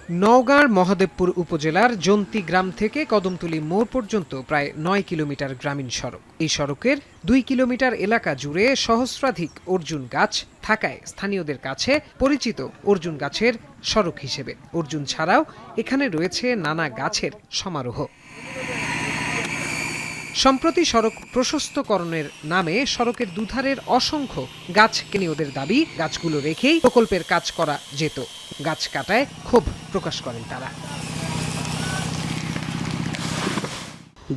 নওগাঁর মহাদেবপুর উপজেলার জন্তি গ্রাম থেকে কদমতলী মোড় পর্যন্ত প্রায় ৯ কিলোমিটার গ্রামীণ সড়ক। এই সড়কের ২ কিলোমিটার এলাকা জুড়ে সহস্রাধিক অর্জুন গাছ থাকায় স্থানীয়দের কাছে পরিচিত অর্জুন গাছের সড়ক হিসেবে। অর্জুন ছাড়াও এখানে রয়েছে নানা গাছের সমারোহ। সম্প্রতি সড়ক প্রশস্তকরণের নামে সড়কের দুধারের অসংখ্য গাছ স্থানীয়দের দাবি, গাছগুলো রেখেই প্রকল্পের কাজ করা যেত। গাছ কাটায় ক্ষোভ প্রকাশ করেন তারা।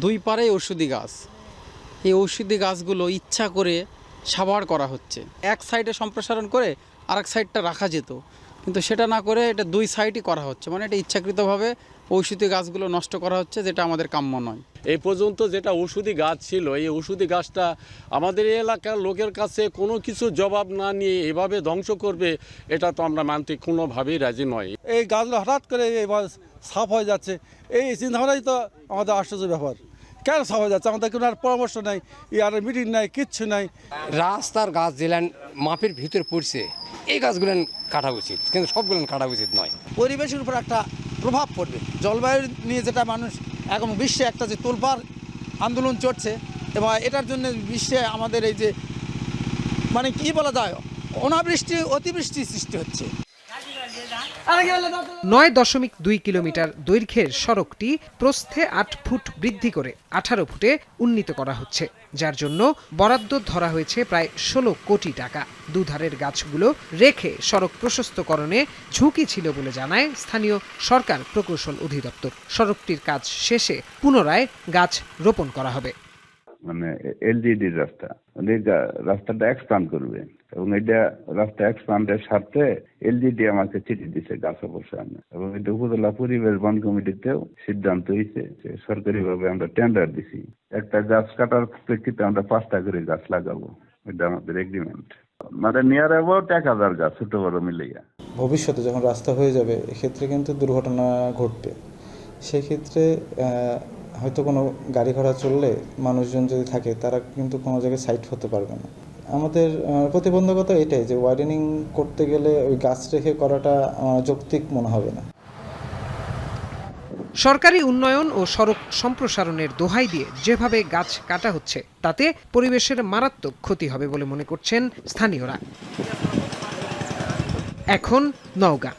দুই পারে ঔষধি গাছ, এই ঔষধি গাছগুলো ইচ্ছা করে সাভার করা হচ্ছে। এক সাইডে সম্প্রসারণ করে আরেক সাইডটা রাখা যেত, কিন্তু সেটা না করে এটা দুই সাইডই করা হচ্ছে। মানে এটা ইচ্ছাকৃতভাবে ঔষধি গাছগুলো নষ্ট করা হচ্ছে, যেটা আমাদের কাম্য নয়। এই পর্যন্ত যেটা ঔষধি গাছ ছিল, এই ঔষধি গাছটা আমাদের এলাকার লোকের কাছে কোনো কিছু জবাব না নিয়ে এভাবে ধ্বংস করবে, এটা তো আমরা মানতে কোনোভাবেই রাজি নয়। এই গাছগুলো হঠাৎ করে এবার সাফ হয়ে যাচ্ছে, এই চিন্তাভাবনাই তো আমাদের আশ্চর্য ব্যাপার। কেন সাফ হয়ে যাচ্ছে? আমাদের কোনো আর পরামর্শ নাই, আর মিটিং নাই, কিচ্ছু নাই। রাস্তার গাছ যেলেন মাপের ভিতরে পড়ছে, এই গাছগুলো কাটা উচিত, কিন্তু সবগুলো কাটা উচিত নয়। পরিবেশের উপর একটা প্রভাব পড়বে। জলবায়ু নিয়ে যেটা মানুষ এখন বিশ্বে একটা যে তোলপাড় আন্দোলন চলছে, এবং এটার জন্য বিশ্বে আমাদের এই যে মানে কি বলা যায়, অনাবৃষ্টি অতিবৃষ্টি সৃষ্টি হচ্ছে। ৯.২ কিলোমিটার দৈর্ঘ্যের সড়কটি প্রস্থে ৮ ফুট বৃদ্ধি করে ১৮ ফুটে উন্নীত করা হচ্ছে, যার জন্য বরাদ্দ ধরা হয়েছে প্রায় ১৬ কোটি টাকা। দুধারের গাছগুলো রেখে সড়ক প্রশস্তকরণে ঝুঁকি ছিল বলে জানায় স্থানীয় সরকার প্রকৌশল অধিদপ্তর। সড়কটির কাজ শেষে পুনরায় গাছ রোপণ করা হবে। মানে এলজিডি রাস্তাটা এক্সপান্ড করবে, এবং এটা রাস্তা এক্সপান্ডের সাথে এলজিডি আমাকে চিঠি দিছে গাছ অবসানে, এবং এটা উপজেলা পরিবেশ বন কমিটিতেও সিদ্ধান্ত হয়েছে যে সরকারিভাবে আমরা টেন্ডার দিছি, একটা গাছ কাটার প্রেক্ষিতে আমরা ৫টা করে গাছ লাগাবো। এটা আমাদের এগ্রিমেন্ট। মানে নিয়ার অ্যাবাউট ১,০০০ গাছ ছোট বড় মিলিয়ে। ভবিষ্যতে যখন রাস্তা হয়ে যাবে, এক্ষেত্রে কিন্তু দুর্ঘটনা ঘটবে। সেক্ষেত্রে হয়তো কোনো গাড়ি ঘোড়া চললে মানুষজন যদি থাকে, তারা কিন্তু কোনো জায়গায় সাইড হতে পারবে না। আমাদের প্রতিবন্ধকতা এটাই যে ওয়াইডেনিং করতে গেলে ওই গাছ রেখে করাটা যৌক্তিক মনে হবে না। সরকারি উন্নয়ন ও সড়ক সম্প্রসারণের দোহাই দিয়ে যেভাবে গাছ কাটা হচ্ছে, তাতে পরিবেশের মারাত্মক ক্ষতি হবে বলে মনে করছেন স্থানীয়রা। এখন নওগাঁ।